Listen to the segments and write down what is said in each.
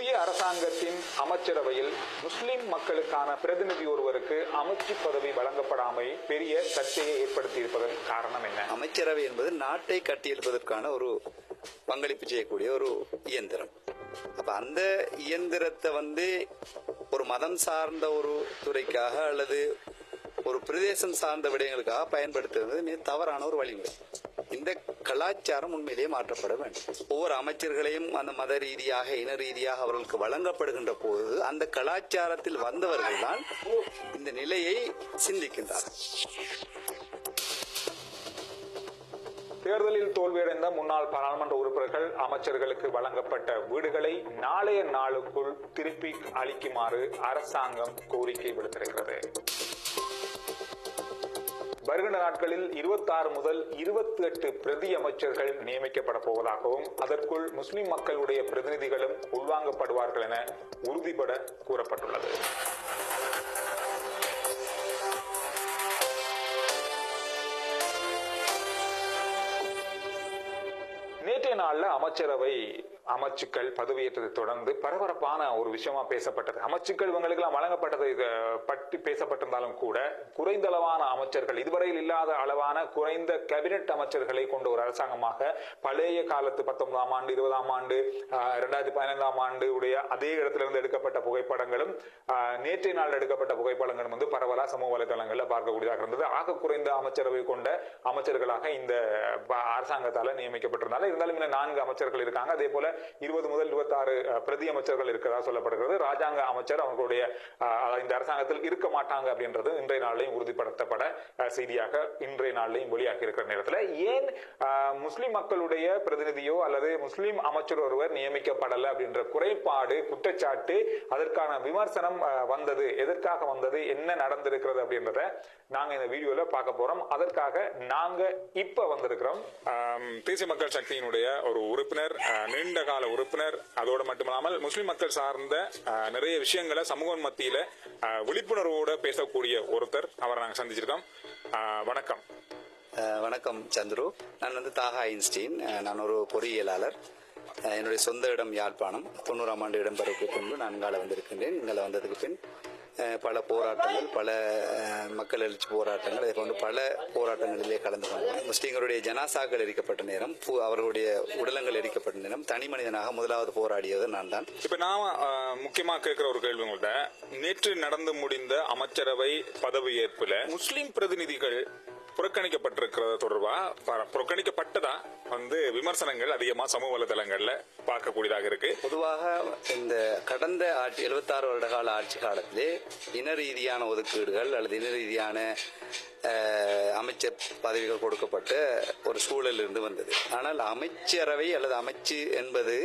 புதிய அரசாங்கத்தின் அமைச்சரவையில் முஸ்லிம் மக்களுக்கான பிரதிநிதி ஒருவருக்கு அமைச்சு பதவி வழங்கப்படாமை பெரிய சர்ச்சையை ஏற்படுத்தியிருப்பதன் காரணம் என்ன? அமைச்சரவை என்பது நாட்டை கட்டியெழுப்பதற்கான ஒரு பங்களிப்பு செய்யக்கூடிய ஒரு இயந்திரம். அப்ப அந்த இயந்திரத்தை ஒரு மதம் சார்ந்த ஒரு துறைக்காக அல்லது ஒரு பிரதேசம் சார்ந்த விடயங்களுக்காக பயன்படுத்துவது மிக தவறான ஒரு வழிமுறை. இந்த கலாச்சாரம் உண்மையிலேயே மாற்றப்பட வேண்டும். ஒவ்வொரு அமைச்சர்களையும் அந்த மத ரீதியாக இன ரீதியாக அவர்களுக்கு வழங்கப்படுகின்ற போது அந்த கலாச்சாரத்தில் வந்தவர்கள் தான் இந்த நிலையை சிந்திக்கின்றார்கள். தேர்தலில் தோல்வியடைந்த முன்னாள் பாராளுமன்ற உறுப்பினர்கள் அமைச்சர்களுக்கு வழங்கப்பட்ட வீடுகளை நாளைய நாளுக்குள் திருப்பி அளிக்குமாறு அரசாங்கம் கோரிக்கை விடுத்திருக்கிறது. வருகின்ற நாட்களில் 26 முதல் 28 பிரதி அமைச்சர்கள் நியமிக்கப்பட போவதாகவும் அதற்குள் முஸ்லிம் மக்களுடைய பிரதிநிதிகளும் உள்வாங்கப்படுவார்கள் என உறுதிபட கூறப்பட்டுள்ளது. நேற்றைய நாள்ல அமைச்சுக்கள் பதவியேற்றதை தொடர்ந்து பரபரப்பான ஒரு விஷயமா பேசப்பட்டது. அமைச்சுக்கள் இவங்களுக்கு எல்லாம் வழங்கப்பட்டது பற்றி பேசப்பட்டிருந்தாலும் கூட குறைந்த அளவான அமைச்சர்கள், இதுவரையில் இல்லாத அளவான குறைந்த கேபினெட் அமைச்சர்களை கொண்ட ஒரு அரசாங்கமாக பழைய காலத்து 19ஆம் ஆண்டு 20ஆம் ஆண்டு 2015ஆம் ஆண்டு உடைய அதே இடத்திலிருந்து எடுக்கப்பட்ட புகைப்படங்களும் நேற்றைய நாள் எடுக்கப்பட்ட புகைப்படங்களும் பரவலா சமூக வலைதளங்களில் பார்க்கக்கூடியதாக இருந்தது. ஆக குறைந்த அமைச்சரவை கொண்ட அமைச்சர்களாக இந்த அரசாங்கத்தால் நியமிக்கப்பட்டிருந்தாலும் இருந்தாலும் இன்னும் 4 அமைச்சர்கள் இருக்காங்க. அதே போல 20 முதல் 26 பிரதி அமைச்சர்கள் இருக்கிறதா சொல்லப்படுகிறது. ராஜாங்க அமைச்சர் அவர்களுடைய இந்த அரசாங்கத்தில் இருக்க மாட்டாங்க அப்படின்றது இன்றைய நாளையும் உறுதிப்படுத்தப்பட செய்தியாக இன்றைய நாளையும் வெளியாகி இருக்கிற நேரத்தில் ஏன் முஸ்லிம் மக்களுடைய பிரதிநிதியோ அல்லது முஸ்லிம் அமைச்சர் ஒருவர் நியமிக்கப்படல அப்படின்ற குறைபாடு குற்றச்சாட்டு அதற்கான விமர்சனம் வந்தது, எதற்காக வந்தது, என்ன நடந்திருக்கிறது அப்படின்றத நாங்க இந்த வீடியோல பார்க்க போறோம். அதற்காக நாங்க இப்ப வந்திருக்கிறோம் தேசிய மக்கள் சக்தியினுடைய ஒரு உறுப்பினர், நீண்ட கால உறுப்பினர், அதோடு மட்டுமில்லாமல் முஸ்லிம் மக்கள் சார்ந்த நிறைய விஷயங்களை சமூக மத்தியில விழிப்புணர்வோட பேசக்கூடிய ஒருத்தர். அவரை நாங்க சந்திச்சிருக்கோம். வணக்கம். வணக்கம் சந்துரு. நான் தாகா ஐன்ஸ்டீன். நான் ஒரு பொறியியலாளர். என்னுடைய சொந்த இடம் யாழ்ப்பாணம். 90ஆம் ஆண்டு இடம்பெறவுக்கு பின்பு நான் இங்கால வந்திருக்கின்றேன். இங்கால வந்ததுக்கு பின் பல போராட்டங்கள், பல மக்கள் எழுச்சி போராட்டங்கள், இதே போன்று பல போராட்டங்களிலே கலந்து கொண்டோம். முஸ்லீம்களுடைய ஜனாசாக்கள் எரிக்கப்பட்ட நேரம், அவர்களுடைய உடலங்கள் எரிக்கப்பட்ட நேரம் தனி மனிதனாக முதலாவது போராடியது நான் தான். இப்ப நான் முக்கியமா கேட்கிற ஒரு கேள்வி உங்கள்ட்ட, நேற்று நடந்து முடிந்த அமைச்சரவை பதவியேற்புல முஸ்லிம் பிரதிநிதிகள் புறக்கணிக்கப்பட்டிருக்கிறது தொடர்பா புறக்கணிக்கப்பட்டதா விமர்சனங்கள் அதிகமா சமூக வலைதளங்கள்ல பார்க்கக்கூடியதாக இருக்கு. பொதுவாக இந்த கடந்த 76 வருட கால ஆட்சி காலத்திலே இன ரீதியான ஒதுக்கீடுகள் அல்லது இன ரீதியான அமைச்சர் பதவிகள் கொடுக்கப்பட்ட ஒரு சூழல் இருந்து வந்தது. ஆனால் அமைச்சரவை அல்லது அமைச்சு என்பது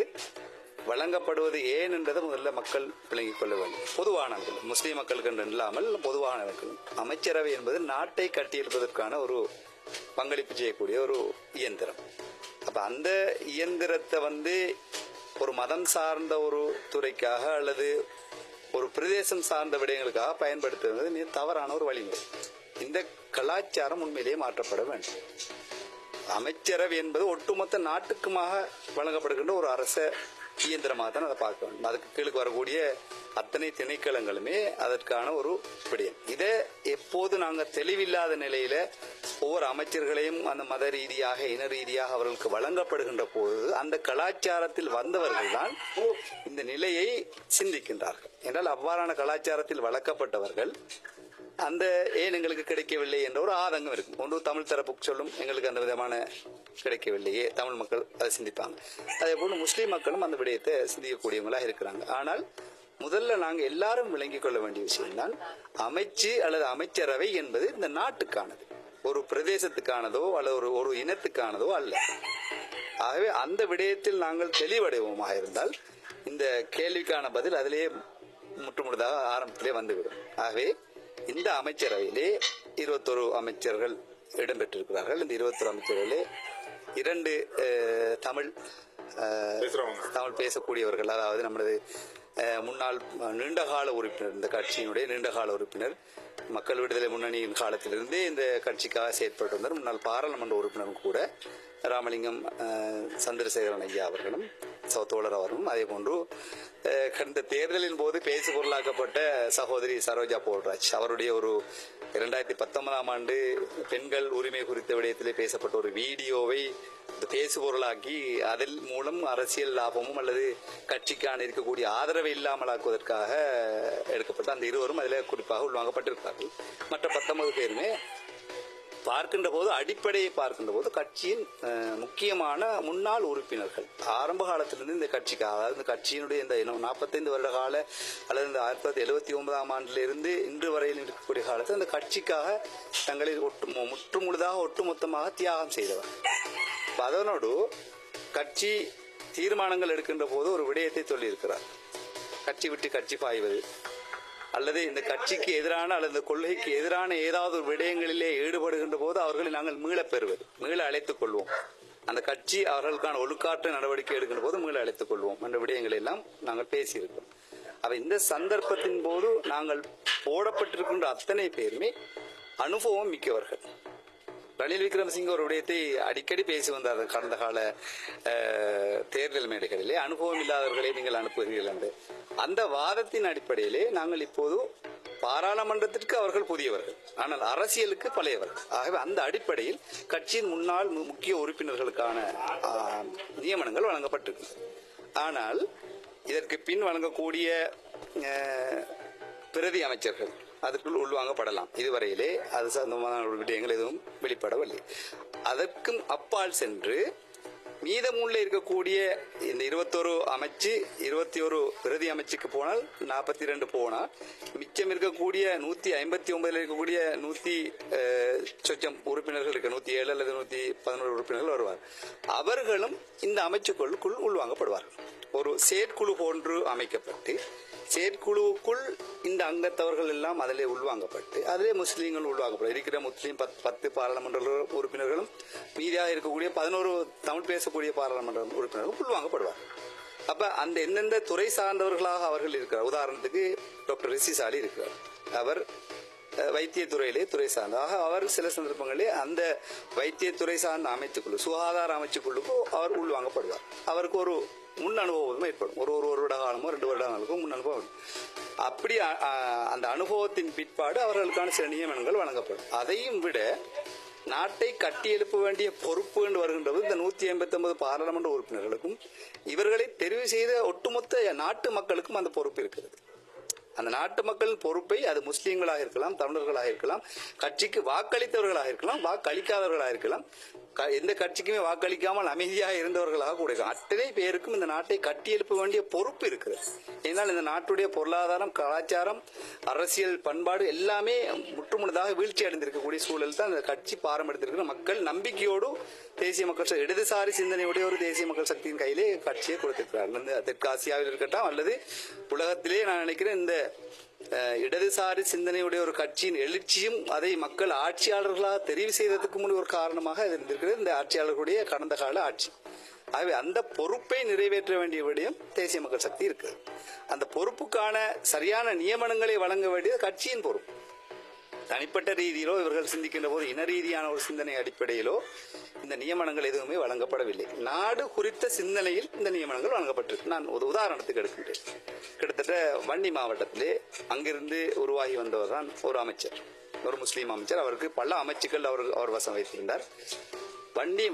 வழங்கப்படுவது ஏன் என்றதை முதல்ல மக்கள் விளங்கிக் கொள்ள வேண்டும். பொதுவானவர்கள், முஸ்லிம் மக்களுக்கு என்று இல்லாமல் பொதுவானவர்கள், அமைச்சரவை என்பது நாட்டை கட்டியெழுப்பதற்கான ஒரு பங்களிப்பு செய்யக்கூடிய ஒரு இயந்திரம். அப்ப அந்த இயந்திரத்தை ஒரு மதம் சார்ந்த ஒரு துறைக்காக அல்லது ஒரு பிரதேசம் சார்ந்த விடயங்களுக்காக பயன்படுத்துவது மிக தவறான ஒரு வழிமுறை. இந்த கலாச்சாரம் உண்மையிலேயே மாற்றப்பட வேண்டும். அமைச்சரவை என்பது ஒட்டுமொத்த நாட்டுக்குமாக வழங்கப்படுகின்ற ஒரு அரச இயந்திரமாக தான் அதை பார்க்க வேண்டும். அதுக்கு கீழே வரக்கூடிய அத்தனை திணைக்களங்களுமே அதற்கான ஒரு விடயம். இதை எப்போது நாங்கள் தெளிவில்லாத நிலையில ஒவ்வொரு அமைச்சர்களையும் அந்த மத ரீதியாக இன ரீதியாக அவர்களுக்கு வழங்கப்படுகின்ற போது அந்த கலாச்சாரத்தில் வந்தவர்கள் தான் இந்த நிலையை சிந்திக்கின்றார்கள். என்றால் அவ்வாறான கலாச்சாரத்தில் வளர்க்கப்பட்டவர்கள் அந்த ஏன் எங்களுக்கு கிடைக்கவில்லை என்ற ஒரு ஆதங்கம் இருக்கும். ஒன்று தமிழ் தரப்புக்கு சொல்லும், எங்களுக்கு அந்த விதமான கிடைக்கவில்லையே, தமிழ் மக்கள் அதை சிந்திப்பாங்க. அதே போல முஸ்லீம் மக்களும் அந்த விடயத்தை சிந்திக்கக்கூடியவங்களாக இருக்கிறாங்க. ஆனால் முதல்ல நாங்கள் எல்லாரும் விளங்கிக் கொள்ள வேண்டிய விஷயம்தான், அமைச்சு அல்லது அமைச்சரவை என்பது இந்த நாட்டுக்கானது, ஒரு பிரதேசத்துக்கானதோ அல்லது ஒரு இனத்துக்கானதோ அல்ல. ஆகவே அந்த விடயத்தில் நாங்கள் தெளிவடைவோமாக இருந்தால் இந்த கேள்விக்கான பதில் அதிலேயே முற்றுமுழுதாக ஆரம்பத்திலே வந்துவிடும். ஆகவே இந்த அமைச்சரவையிலே 21 அமைச்சர்கள் இடம்பெற்றிருக்கிறார்கள். இந்த 21 அமைச்சர்களிலே 2 தமிழ் பேசக்கூடியவர்கள், அதாவது நமது முன்னாள் நீண்டகால உறுப்பினர், இந்த கட்சியினுடைய நீண்டகால உறுப்பினர், மக்கள் விடுதலை முன்னணியின் காலத்திலிருந்தே இந்த கட்சிக்காக செயற்பட்டு வந்தார். முன்னாள் பாராளுமன்ற உறுப்பினரும் கூட ராமலிங்கம் சந்திரசேகரன் ஐயா அவர்களும் தோழர் அவரும் அதே போன்று கடந்த தேர்தலின் போது பேசு பொருளாக்கப்பட்ட சகோதரி சரோஜா போல்ராஜ் அவருடைய ஒரு 2019ஆம் ஆண்டு பெண்கள் உரிமை குறித்த விடயத்திலே பேசப்பட்ட ஒரு வீடியோவை பேசு பொருளாக்கி அதில் மூலம் அரசியல் லாபமும் அல்லது கட்சிக்கான இருக்கக்கூடிய ஆதரவை இல்லாமலாக்குவதற்காக எடுக்கப்பட்ட அந்த இருவரும் அதில் குறிப்பாக உள்வாங்கப்பட்டிருக்கிறார்கள். மற்ற 19 பேருமே பார்க்கின்ற போது அடிப்படையை பார்க்கின்ற போது கட்சியின் முக்கியமான முன்னாள் உறுப்பினர்கள் ஆரம்ப காலத்திலிருந்து இந்த கட்சிக்காக, அதாவது இந்த கட்சியினுடைய இந்த 45 வருட கால அல்லது இந்த 1979ஆம் ஆண்டிலிருந்து இன்று வரையில் இருக்கக்கூடிய காலத்தில் அந்த கட்சிக்காக தங்களை முற்றுமுழுதாக ஒட்டுமொத்தமாக தியாகம் செய்தவர். அதனோடு கட்சி தீர்மானங்கள் எடுக்கின்ற போது ஒரு விடயத்தை சொல்லியிருக்கிறார். கட்சி விட்டு கட்சி பாய்வது அல்லது இந்த கட்சிக்கு எதிரான அல்லது இந்த கொள்கைக்கு எதிரான ஏதாவது ஒரு விடயங்களிலே ஈடுபடுகின்ற போது அவர்களை நாங்கள் மீள அழைத்துக் கொள்வோம். அந்த கட்சி அவர்களுக்கான ஒழுக்காற்ற நடவடிக்கை எடுக்கின்ற போது மீள அழைத்துக் கொள்வோம் என்ற விடயங்களை எல்லாம் நாங்கள் பேசியிருக்கிறோம். அப்ப இந்த சந்தர்ப்பத்தின் போது நாங்கள் போடப்பட்டிருக்கின்ற அத்தனை பேருமே அனுபவம் மிக்கவர்கள். ரணில் விக்ரமசிங்க ஒரு விடயத்தை அடிக்கடி பேசி வந்தார் கடந்த கால தேர்தல் மேடைகளிலே, அனுபவம் இல்லாதவர்களை நீங்கள் அனுப்புகிறீர்கள் என்று. அந்த வாதத்தின் அடிப்படையிலே நாங்கள் இப்போது பாராளுமன்றத்திற்கு அவர்கள் புதியவர்கள், ஆனால் அரசியலுக்கு பழையவர்கள். ஆகவே அந்த அடிப்படையில் கட்சியின் முன்னாள் முக்கிய உறுப்பினர்களுக்கான நியமனங்கள் வழங்கப்பட்டிருக்கிறது. ஆனால் இதற்கு பின் வழங்கக்கூடிய பிரதி அமைச்சர்கள் அதற்குள் உள்வாங்கப்படலாம். இதுவரையிலே அது சம்பந்தமான விடயங்கள் எதுவும் வெளிப்படவில்லை. அதற்கும் அப்பால் சென்று மீதமுள்ள இருக்கக்கூடிய இந்த 21 அமைச்சு 21 பிரதி அமைச்சுக்கு போனால் 42 போனால் மிச்சம் இருக்கக்கூடிய 159 இருக்கக்கூடிய 100 சொச்சம் உறுப்பினர்கள் இருக்க 107 அல்லது 111 உறுப்பினர்கள் வருவார். அவர்களும் இந்த அமைச்சுக்குள்ளுக்குள் உள்வாங்கப்படுவார்கள். ஒரு செயற்குழு போன்று அமைக்கப்பட்டு செயற்குழுவுக்குள் இந்த அங்கத்தவர்கள் எல்லாம் அதிலே உள்வாங்கப்பட்டு அதிலே முஸ்லீம்கள் உள்வாங்கப்படும். இருக்கிற முஸ்லீம் 10 பாராளுமன்ற உறுப்பினர்களும் மீதியாக இருக்கக்கூடிய 11 தமிழ் பேசக்கூடிய பாராளுமன்ற உறுப்பினர்களும் உள்வாங்கப்படுவார். அப்ப அந்த எந்தெந்த துறை சார்ந்தவர்களாக அவர்கள் இருக்கிறார். உதாரணத்துக்கு டாக்டர் ரிஷி சாலி இருக்கிறார். அவர் வைத்தியத்துறையிலே துறை சார்ந்தாக அவர் சில சந்தர்ப்பங்களிலே அந்த வைத்தியத்துறை சார்ந்த அமைச்சுக்குழு சுகாதார அமைச்சுக்குழுக்கு அவர் உள்வாங்கப்படுவார். அவருக்கு ஒரு முன் அனுபவம் ஏற்படும். ஒரு வருட காலமோ 2 வருட காலமும் முன் அனுபவம். அப்படி அந்த அனுபவத்தின் பிற்பாடு அவர்களுக்கான சில நியமனங்கள் வழங்கப்படும். அதையும் விட நாட்டை கட்டியெழுப்ப வேண்டிய பொறுப்பு என்று வருகின்றது இந்த 189 பாராளுமன்ற உறுப்பினர்களுக்கும் இவர்களை தெரிவு செய்த ஒட்டுமொத்த நாட்டு மக்களுக்கும் அந்த பொறுப்பு இருக்கிறது. அந்த நாட்டு மக்களின் பொறுப்பை அது முஸ்லீம்களாக இருக்கலாம், தமிழர்களாக இருக்கலாம், கட்சிக்கு வாக்களித்தவர்களாக இருக்கலாம், வாக்களிக்காதவர்களாக இருக்கலாம், எந்த கட்சிக்குமே வாக்களிக்காமல் அமைதியாக இருந்தவர்களாக கூட இருக்கலாம். அத்தனை பேருக்கும் இந்த நாட்டை கட்டியெழுப்ப வேண்டிய பொறுப்பு இருக்கிறது. ஏனால் இந்த நாட்டுடைய பொருளாதாரம், கலாச்சாரம், அரசியல் பண்பாடு எல்லாமே முற்றுமுழுதாக வீழ்ச்சி அடைந்திருக்கக்கூடிய சூழல் தான் இந்த கட்சி பாரம்பரியத்திற்கிற மக்கள் நம்பிக்கையோடு தேசிய மக்கள் இடதுசாரி சிந்தனையுடைய ஒரு தேசிய மக்கள் சக்தியின் கையிலே கட்சியை கொடுத்திருக்கிறார்கள். இந்த தெற்காசியாவில் இருக்கட்டும் அல்லது உலகத்திலே நான் நினைக்கிறேன் இந்த இடதுசாரி சிந்தனையுடைய ஒரு கட்சியின் எழுச்சியும் அதை மக்கள் ஆட்சியாளர்களாக தெரிவு செய்ததுக்கு முன் ஒரு காரணமாக இருந்திருக்கிறது இந்த ஆட்சியாளர்களுடைய கடந்த கால ஆட்சி. ஆகவே அந்த பொறுப்பை நிறைவேற்ற வேண்டிய விடயம் தேசிய மக்கள் சக்தி இருக்குது. அந்த பொறுப்புக்கான சரியான நியமனங்களை வழங்க வேண்டியது கட்சியின் பொறுப்பு. தனிப்பட்ட ரீதியிலோ இவர்கள் சிந்திக்கின்ற போது இன ரீதியான ஒரு சிந்தனை அடிப்படையிலோ இந்த நியமனங்கள் எதுவுமே வழங்கப்படவில்லை. நாடு குறித்த சிந்தனையில் இந்த நியமனங்கள் வழங்கப்பட்டிருக்கு. நான் ஒரு உதாரணத்துக்கு எடுக்கின்றேன். கிட்டத்தட்ட வன்னி மாவட்டத்திலே அங்கிருந்து உருவாகி வந்தவர் தான் ஒரு அமைச்சர், ஒரு முஸ்லீம் அமைச்சர். அவருக்கு பல அமைச்சுக்கள் அவர் வசம் வைத்திருந்தார். வன்னி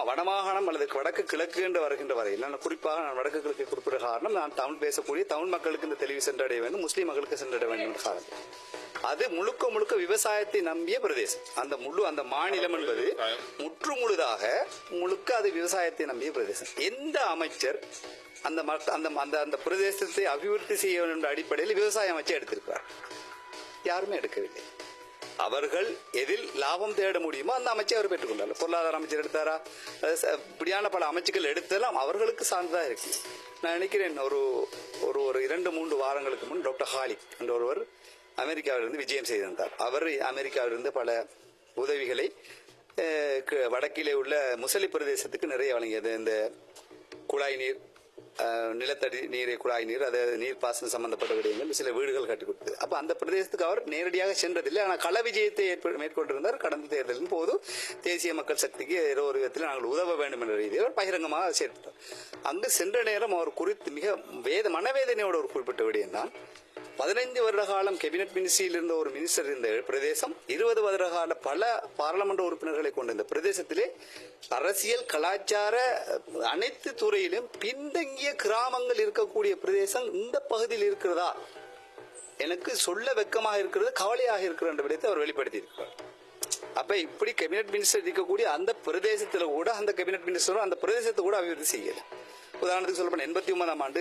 வடமாகாணம் அல்லது வடக்கு கிழக்கு என்று வருகின்ற வரையில் நான் குறிப்பாக நான் வடக்கு கிழக்கு குறிப்பிட காரணம் நான் தமிழ் பேசக்கூடிய தமிழ் மக்களுக்கு இந்த தெளிவு சென்றடைய வேண்டும், முஸ்லீம் மக்களுக்கு சென்றடைய வேண்டும் என்ற காரணம். அது முழுக்க முழுக்க விவசாயத்தை நம்பிய பிரதேசம். அந்த மாநிலம் என்பது முழுக்க அது விவசாயத்தை நம்பிய பிரதேசம். எந்த அமைச்சர் அந்த பிரதேசத்தை அபிவிருத்தி செய்ய வேண்டும் என்ற அடிப்படையில் விவசாய அமைச்சர் எடுத்திருக்கிறார்? யாருமே எடுக்கவில்லை. அவர்கள் எதில் லாபம் தேட முடியுமோ அந்த அமைச்சர் அவர் பெற்றுக்கொண்டார். பொருளாதார அமைச்சர் எடுத்தாரா, இப்படியான பல அமைச்சுக்கள் எடுத்தெல்லாம் அவர்களுக்கு சார்ந்ததா இருக்கு. நான் நினைக்கிறேன் ஒரு 2-3 வாரங்களுக்கு முன் டாக்டர் ஹாலிக் என்ற ஒருவர் அமெரிக்காவிலிருந்து விஜயம் செய்திருந்தார். அவர் அமெரிக்காவிலிருந்து பல உதவிகளை வடக்கிலே உள்ள முசலி பிரதேசத்துக்கு நிறைய வழங்கியது. இந்த குழாய் நீர் நிலத்தடி நீரை குழாய் நீர் அதாவது நீர்ப்பாசனம் சம்பந்தப்பட்ட விடயங்கள் சில வீடுகள் கட்டி கொடுத்தது. அப்ப அந்த பிரதேசத்துக்கு அவர் நேரடியாக சென்றதில்லை. ஆனால் கள விஜயத்தை மேற்கொண்டிருந்தார். கடந்த தேர்தலின் போது தேசிய மக்கள் சக்திக்கு ஏதோ ஒரு விதத்தில் நாங்கள் உதவ வேண்டும் என்ற ரீதியில் அவர் பகிரங்கமாக சேர்த்தார். அங்கு சென்ற நேரம் அவர் குறித்து மிக மனவேதனையோட ஒரு குறிப்பிட்ட விடயம் தான் 15 வருட காலம் கேபினட் மினிஸ்ட்ரியில் இருந்த ஒரு மினிஸ்டர் இருந்த பிரதேசம் 20 வருட கால பல பாராளுமன்ற உறுப்பினர்களை கொண்ட இந்த பிரதேசத்திலே அரசியல் கலாச்சார அனைத்து துறையிலும் பின்தங்கிய கிராமங்கள் இருக்கக்கூடிய பிரதேசம் இந்த பகுதியில் இருக்கிறதா எனக்கு சொல்ல வெக்கமாக இருக்கிறது, கவலையாக இருக்கிற என்ற விடயத்தை அவர் வெளிப்படுத்தி இருக்கிறார். அப்ப இப்படி கேபினட் மினிஸ்டர் இருக்கக்கூடிய அந்த பிரதேசத்துல கூட அந்த கேபினட் மினிஸ்டரும் அந்த பிரதேசத்தை கூட அபிவிருத்தி செய்யல. உதாரணத்துக்கு சொல்ல 89ஆம் ஆண்டு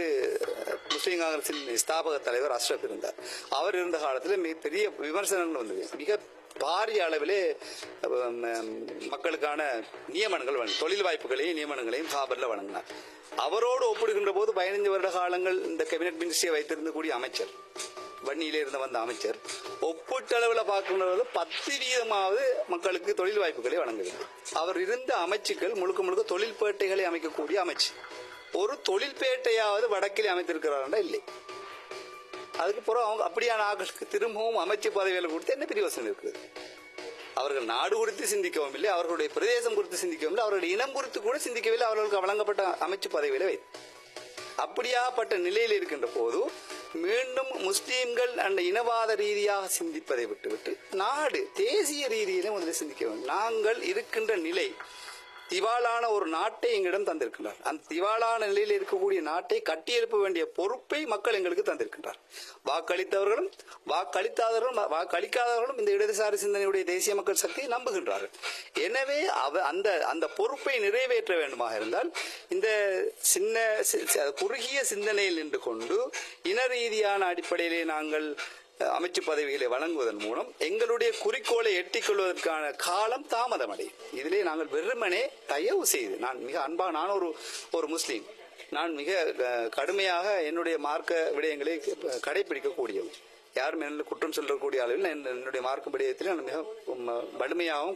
முஸ்லீம் காங்கிரசின் ஸ்தாபக தலைவர் அஷ்ரப் இருந்தார். அவர் இருந்த காலத்தில் மிகப்பெரிய விமர்சனங்கள் வந்தது. மிக பாரிய அளவிலே மக்களுக்கான நியமனங்கள் தொழில் வாய்ப்புகளையும் நியமனங்களையும் காபர்ல வழங்கினார். அவரோடு ஒப்பிடுகின்ற போது 15 வருட காலங்கள் இந்த கேபினட் மினிஸ்ட்ரியை வைத்திருந்த கூடிய அமைச்சர் வன்னியிலே இருந்து வந்த அமைச்சர் ஒப்பீட்டளவில் பார்க்கின்றது 10% மக்களுக்கு தொழில் வாய்ப்புகளை வழங்கவில்லை. அவர் இருந்த அமைச்சுக்கள் முழுக்க தொழில்பேட்டைகளை அமைக்கக்கூடிய அமைச்சு. ஒரு தொழில்பேட்டையாவது வடக்கில் அமைத்திருக்கிறாரா இல்லை. அதுக்கு பிறகு அவங்க அப்படியான ஆட்களுக்கு திரும்பவும் அமைச்சு பதவிகளை கொடுத்து என்ன பிரியோசனம் இருக்குது? அவர்கள் நாடு குறித்து சிந்திக்கவும் இல்லை, அவர்களுடைய பிரதேசம் குறித்து சிந்திக்கவும் இல்லை, அவர்களுடைய இனம் குறித்து கூட சிந்திக்கவில்லை. அவர்களுக்கு வழங்கப்பட்ட அமைச்சு பதவிகளை வைத்து அப்படியாப்பட்ட நிலையில் இருக்கின்ற போது மீண்டும் முஸ்லீம்கள் அந்த இனவாத ரீதியாக சிந்திப்பதை விட்டுவிட்டு நாடு தேசிய ரீதியிலே முதலில் சிந்திக்க வேண்டும். நாங்கள் இருக்கின்ற நிலை திவாலான ஒரு நாட்டை எங்களிடம் தந்திருக்கின்றார். அந்த திவாலான நிலையில் இருக்கக்கூடிய நாட்டை கட்டியெழுப்ப வேண்டிய பொறுப்பை மக்கள் எங்களுக்கு தந்திருக்கின்றார். வாக்களித்தவர்களும் வாக்களிக்காதவர்களும் இந்த இடதுசாரி சிந்தனையுடைய தேசிய மக்கள் சக்தியை நம்புகின்றார்கள். எனவே அந்த பொறுப்பை நிறைவேற்ற வேண்டுமாக இருந்தால் இந்த குறுகிய சிந்தனையில் நின்று கொண்டு இன ரீதியான அடிப்படையிலே நாங்கள் அமைச்சு பதவிகளை வழங்குவதன் மூலம் எங்களுடைய குறிக்கோளை எட்டிக்கொள்வதற்கான காலம் தாமதமடையும். இதிலே நாங்கள் வெறுமனே தயவு செய்து நான் மிக அன்பாக நான் ஒரு முஸ்லீம், நான் மிக கடுமையாக என்னுடைய மார்க்க விடயங்களை கடைபிடிக்கக்கூடியவன். யாரும் என்ன குற்றம் சொல்லக்கூடிய அளவில் என்னுடைய மார்க்க விடயத்தில் நான் மிக வலிமையாகவும்